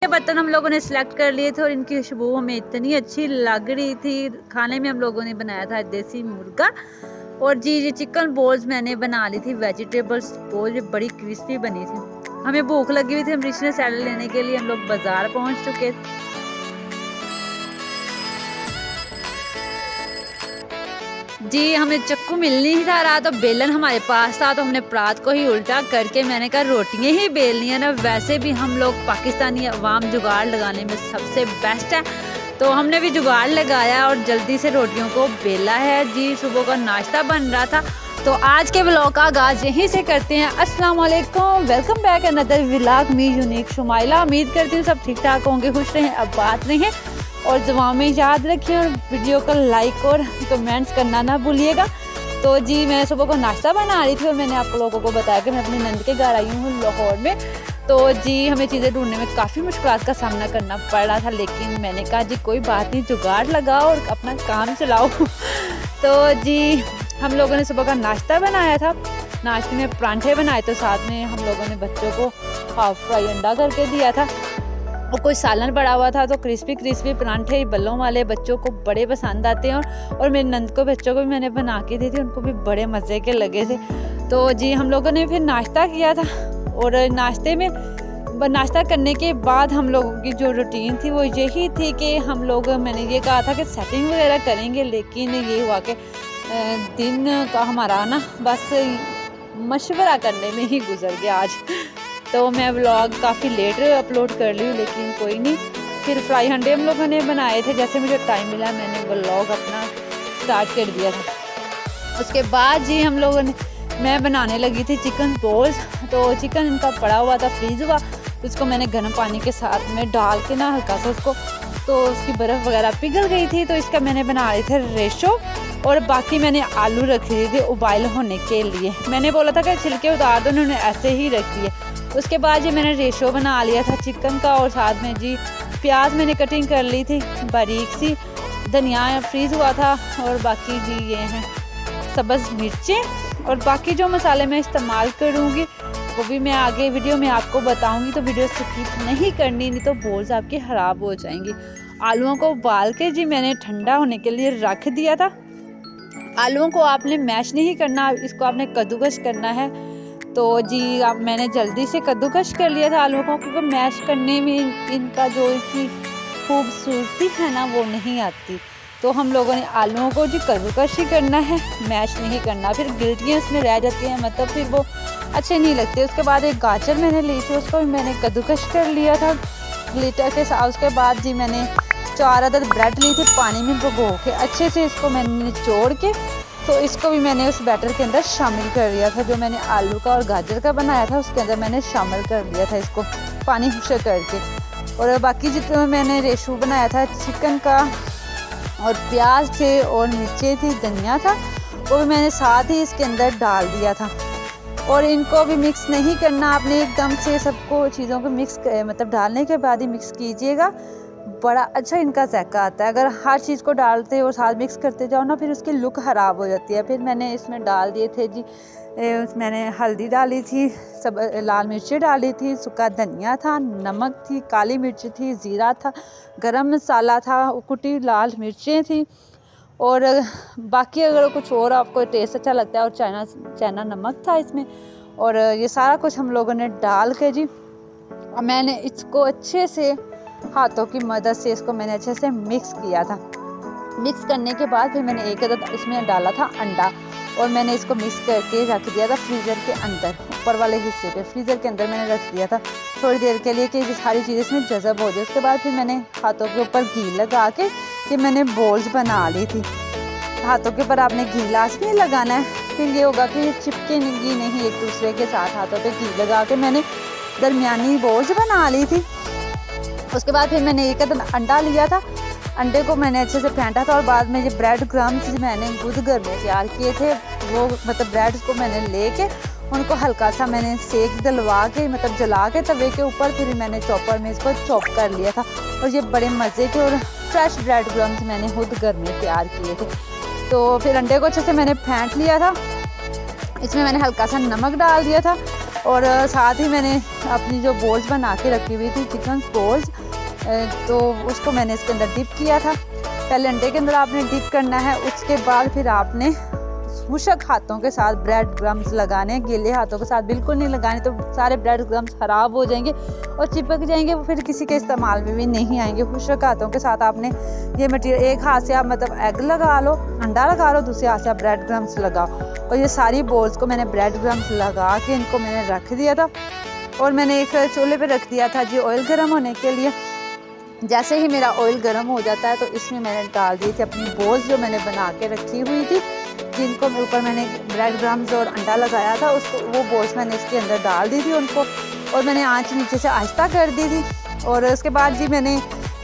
ये बर्तन हम लोगों ने सिलेक्ट कर लिए थे और इनकी खुशबू हमें इतनी अच्छी लग रही थी। खाने में हम लोगों ने बनाया था देसी मुर्गा और जी ये चिकन बॉल्स मैंने बना ली थी, वेजिटेबल्स बॉल, ये बड़ी क्रिस्पी बनी थी। हमें भूख लगी हुई थी, हम रिश्ते सैलड लेने के लिए हम लोग बाजार पहुंच चुके थे। जी हमें चक्कू मिल नहीं था रहा, तो बेलन हमारे पास था, तो हमने परात को ही उल्टा करके मैंने कहा रोटियां ही बेलनी है ना। वैसे भी हम लोग पाकिस्तानी अवाम जुगाड़ लगाने में सबसे बेस्ट है, तो हमने भी जुगाड़ लगाया और जल्दी से रोटियों को बेला है। जी सुबह का नाश्ता बन रहा था, तो आज के व्लॉग का आगाज यहीं से करते हैं। अस्सलाम वालेकुम, वेलकम बैक अनदर व्लॉग मी यूनिक शुमाइला। उम्मीद करती हूँ सब ठीक ठाक होंगे, खुश रहें, अब बात रहें और दुआ में याद रखिए और वीडियो को लाइक और कमेंट्स करना ना भूलिएगा। तो जी मैं सुबह को नाश्ता बना रही थी और मैंने आप लोगों को बताया कि मैं अपनी नंद के घर आई हूँ लाहौर में। तो जी हमें चीज़ें ढूंढने में काफ़ी मुश्किलात का सामना करना पड़ रहा था, लेकिन मैंने कहा जी कोई बात नहीं, जुगाड़ लगाओ और अपना काम चलाओ। तो जी हम लोगों ने सुबह का नाश्ता बनाया था, नाश्ते में परांठे बनाए, तो साथ में हम लोगों ने बच्चों को हाफ फ्राई अंडा करके दिया था और कोई सालन पड़ा हुआ था। तो क्रिस्पी क्रिस्पी परांठे बल्लों वाले बच्चों को बड़े पसंद आते हैं और मेरी नंद को बच्चों को भी मैंने बना के दी थी, उनको भी बड़े मज़े के लगे थे। तो जी हम लोगों ने फिर नाश्ता किया था और नाश्ता करने के बाद हम लोगों की जो रूटीन थी वो यही थी कि हम लोग, मैंने ये कहा था कि सेटिंग वगैरह करेंगे, लेकिन ये हुआ कि दिन का हमारा ना बस मशवरा करने में ही गुजर गया आज। तो मैं व्लॉग काफ़ी लेट अपलोड कर ली हूँ, लेकिन कोई नहीं। फिर फ्राई अंडे हम लोगों ने बनाए थे, जैसे मुझे टाइम मिला मैंने व्लॉग अपना स्टार्ट कर दिया था। उसके बाद जी हम लोगों ने, मैं बनाने लगी थी चिकन बॉल्स। तो चिकन इनका पड़ा हुआ था, फ्रीज हुआ, तो उसको मैंने गर्म पानी के साथ में डाल के ना हल्का सा उसको, तो उसकी बर्फ़ वगैरह पिघल गई थी, तो इसका मैंने बना रहे थे रेशो। और बाकी मैंने आलू रख दिए थे उबाइल होने के लिए। मैंने बोला था कि छिलके उतार दो, उन्होंने ऐसे ही रख दिए। उसके बाद ये मैंने रेशो बना लिया था चिकन का, और साथ में जी प्याज मैंने कटिंग कर ली थी बारीक सी, धनिया फ्रीज़ हुआ था, और बाकी जी ये हैं सब्ज़ मिर्चें। और बाकी जो मसाले मैं इस्तेमाल करूँगी वो भी मैं आगे वीडियो में आपको बताऊँगी, तो वीडियो स्किप नहीं करनी, नहीं तो बॉल्स आपकी ख़राब हो जाएंगी। आलूओं को उबाल के जी मैंने ठंडा होने के लिए रख दिया था। आलूओं को आपने मैश नहीं करना, इसको आपने कद्दूकस करना है। तो जी अब मैंने जल्दी से कद्दूकस कर लिया था आलूओं को, क्योंकि मैश करने में इनका जो इनकी खूबसूरती है ना वो नहीं आती। तो हम लोगों ने आलूओं को जी कद्दूकस ही करना है, मैश नहीं करना, फिर गिल्टियाँ इसमें रह जाती हैं, मतलब फिर वो अच्छे नहीं लगते। उसके बाद एक गाजर मैंने ली थी, उसको भी मैंने कद्दूकस कर लिया था ग्लिटर के साथ। उसके बाद जी मैंने 4 अदद ब्रेड ली थी, पानी में भिगो के अच्छे से इसको मैंने निचोड़ के, तो इसको भी मैंने उस बैटर के अंदर शामिल कर लिया था। जो मैंने आलू का और गाजर का बनाया था उसके अंदर मैंने शामिल कर लिया था इसको पानी खुश करके। और बाकी जितना मैंने रेशू बनाया था चिकन का, और प्याज थे और मिर्चें थी, धनिया था, वो भी मैंने साथ ही इसके अंदर डाल दिया था। और इनको भी मिक्स नहीं करना आपने, एकदम से सबको चीज़ों को मिक्स मतलब डालने के बाद ही मिक्स कीजिएगा, बड़ा अच्छा इनका जायका आता है। अगर हर चीज़ को डालते और साथ मिक्स करते जाओ ना, फिर उसकी लुक ख़राब हो जाती है। फिर मैंने इसमें डाल दिए थे जी मैंने हल्दी डाली थी, सब लाल मिर्ची डाली थी, सूखा धनिया था, नमक थी, काली मिर्च थी, ज़ीरा था, गरम मसाला था, कुटी लाल मिर्चें थी, और बाकी अगर कुछ और आपको टेस्ट अच्छा लगता है, और चाइना नमक था इसमें। और ये सारा कुछ हम लोगों ने डाल के जी मैंने इसको अच्छे से हाथों की मदद से इसको मैंने अच्छे से मिक्स किया था। मिक्स करने के बाद फिर मैंने एक अदद इसमें डाला था अंडा, और मैंने इसको मिक्स करके रख दिया था फ्रीज़र के अंदर, ऊपर वाले हिस्से पे फ्रीज़र के अंदर मैंने रख दिया था थोड़ी देर के लिए, कि सारी चीज़ें इसमें जज़ब हो जाए। उसके बाद फिर मैंने हाथों के ऊपर घी लगा के कि मैंने बॉल्स बना ली थी। हाथों के ऊपर आपने घी लाजमी लगाना है, फिर ये होगा कि ये चिपकेगी नहीं एक दूसरे के साथ। हाथों पे घी लगा के मैंने दरमियानी बॉल्स बना ली थी। उसके बाद फिर मैंने एक अंडा लिया था, अंडे को मैंने अच्छे से फेंटा था, और बाद में ये ब्रेड क्रम्स मैंने खुद घर में तैयार किए थे, वो मतलब ब्रेड को मैंने लेके उनको हल्का सा मैंने सेक दिलवा के, मतलब जला के तवे के ऊपर, फिर मैंने चॉपर में इसको चॉप कर लिया था। और ये बड़े मज़े के और फ्रेश ब्रेड क्रम्स मैंने खुद घर में तैयार किए थे। तो फिर अंडे को अच्छे से मैंने फेंट लिया था, इसमें मैंने हल्का सा नमक डाल दिया था, और साथ ही मैंने अपनी जो बोल्स बना के रखी हुई थी चिकन बोल्स, तो उसको मैंने इसके अंदर डिप किया था। पहले अंडे के अंदर आपने डिप करना है, उसके बाद फिर आपने खुशक हाथों के साथ ब्रेड क्रम्स लगाने, गीले हाथों के साथ बिल्कुल नहीं लगाने, तो सारे ब्रेड क्रम्स ख़राब हो जाएंगे और चिपक जाएंगे, वो फिर किसी के इस्तेमाल में भी नहीं आएंगे। खुशक हाथों के साथ आपने ये मटेरियल, एक हाथ से आप मतलब एग लगा लो, अंडा लगा लो, दूसरे हाथ से आप ब्रेड क्रम्स लगाओ। और ये सारी बोल्स को मैंने ब्रेड क्रम्स लगा के इनको मैंने रख दिया था और मैंने एक चूल्हे पर रख दिया था जी ऑयल गर्म होने के लिए। जैसे ही मेरा ऑयल गर्म हो जाता है तो इसमें मैंने डाल दी थी अपनी बोल्स जो मैंने बना के रखी हुई थी, जिनको ऊपर मैंने ब्रेड क्रम्स और अंडा लगाया था, उसको वो बोल्स मैंने इसके अंदर डाल दी थी उनको, और मैंने आंच नीचे से आहिस्ता कर दी थी। और उसके बाद जी मैंने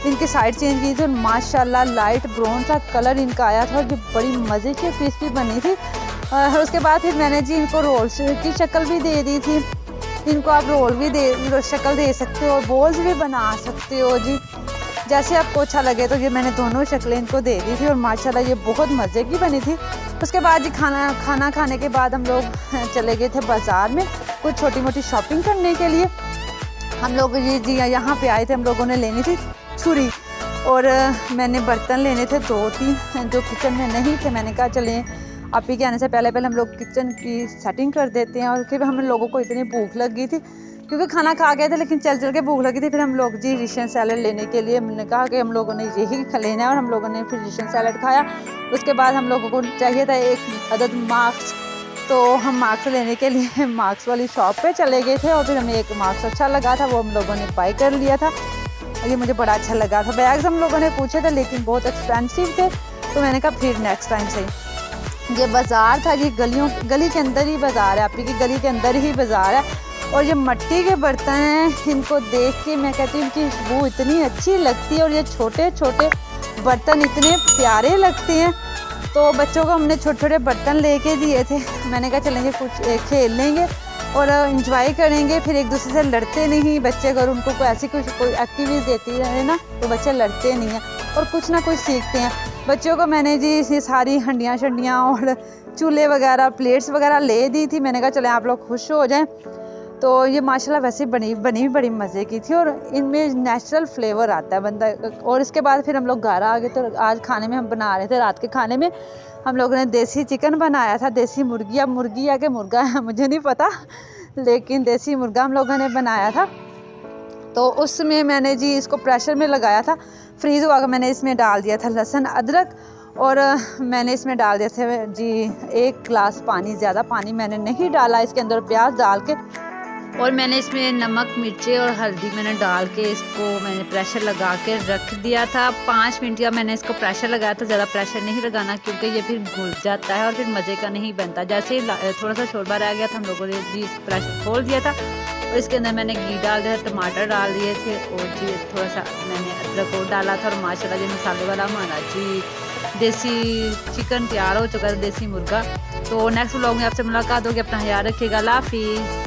इनकी साइड चेंज की थी, माशाल्लाह लाइट ब्राउन सा कलर इनका आया था और जो बड़ी मज़े की क्रिस्पी बनी थी। उसके बाद फिर मैंने जी इनको रोल्स की शक्ल भी दे दी थी। इनको आप रोल भी शक्ल दे सकते हो, बोल्स भी बना सकते हो जी, जैसे आपको अच्छा लगे। तो ये मैंने दोनों शक्लें इनको दे दी थी और माशाल्लाह ये बहुत मज़े की बनी थी। उसके बाद जी खाना खाने के बाद हम लोग चले गए थे बाज़ार में कुछ छोटी मोटी शॉपिंग करने के लिए। हम लोग जी यहाँ पे आए थे, हम लोगों ने लेनी थी छुरी और मैंने बर्तन लेने थे 2-3 जो किचन में नहीं थे। मैंने कहा चलें आप ही के आने से पहले हम लोग किचन की सेटिंग कर देते हैं। और फिर हम लोगों को इतनी भूख लग गई थी क्योंकि खाना खा गए थे, लेकिन चल के भूख लगी थी। फिर हम लोग जी रिशन सैलड लेने के लिए, हमने कहा कि हम लोगों ने यही लेना है और हम लोगों ने फिर रिशन सैलड खाया। उसके बाद हम लोगों को चाहिए था एक अदद मार्क्स, तो हम मार्क्स लेने के लिए मार्क्स वाली शॉप पे चले गए थे और फिर हमें एक मार्क्स अच्छा लगा था, वो हम लोगों ने बाय कर लिया था और ये मुझे बड़ा अच्छा लगा था। बैग्स हम लोगों ने पूछे थे लेकिन बहुत एक्सपेंसिव थे, तो मैंने कहा फिर नेक्स्ट टाइम से। ये बाज़ार था जी, गली के अंदर ही बाज़ार है, आपकी की गली के अंदर ही बाज़ार है। और ये मिट्टी के बर्तन हैं, इनको देख के मैं कहती हूँ इनकी खुशबू इतनी अच्छी लगती है और ये छोटे छोटे बर्तन इतने प्यारे लगते हैं। तो बच्चों को हमने छोटे छोटे बर्तन लेके दिए थे। मैंने कहा चलेंगे कुछ खेल लेंगे और इंजॉय करेंगे, फिर एक दूसरे से लड़ते नहीं बच्चे। अगर उनको कोई ऐसी कोई एक्टिविटीज़ देती है ना तो बच्चे लड़ते नहीं हैं और कुछ ना कुछ सीखते हैं। बच्चों को मैंने जी ये सारी हंडियाँ शंडियाँ और चूल्हे वगैरह प्लेट्स वगैरह ले दी थी। मैंने कहा चलें आप लोग खुश हो जाएं। तो ये माशाल्लाह वैसे बनी बड़ी मज़े की थी और इनमें नेचुरल फ्लेवर आता है बंदा। और इसके बाद फिर हम लोग घर आ गए। तो आज खाने में हम बना रहे थे, रात के खाने में हम लोगों ने देसी चिकन बनाया था, देसी मुर्गी। अब मुर्गी या कि मुर्गा है मुझे नहीं पता, लेकिन देसी मुर्गा हम लोगों ने बनाया था। तो उसमें मैंने जी इसको प्रेशर में लगाया था, फ्रीज़ हुआ कर मैंने इसमें डाल दिया था लहसुन अदरक और मैंने इसमें डाल दिया था जी 1 गिलास पानी। ज़्यादा पानी मैंने नहीं डाला, इसके अंदर प्याज डाल के और मैंने इसमें नमक मिर्ची और हल्दी मैंने डाल के इसको मैंने प्रेशर लगा के रख दिया था। 5 मिनट का मैंने इसको प्रेशर लगाया था, ज़्यादा प्रेशर नहीं लगाना क्योंकि ये फिर घुल जाता है और फिर मज़े का नहीं बनता। जैसे ही थोड़ा सा शोरबा रह गया था हम लोगों ने जी प्रेशर खोल दिया था और इसके अंदर मैंने घी डाल दिया, टमाटर डाल दिए थे और जी थोड़ा सा मैंने अदरक और डाला था। और माशाल्लाह जी मसाले वाला हमारा जी देसी चिकन तैयार हो चुका है, देसी मुर्गा। तो नेक्स्ट व्लॉग में आपसे मुलाकात होगी, अपना ख्याल रखिएगा, अल्लाह हाफिज़।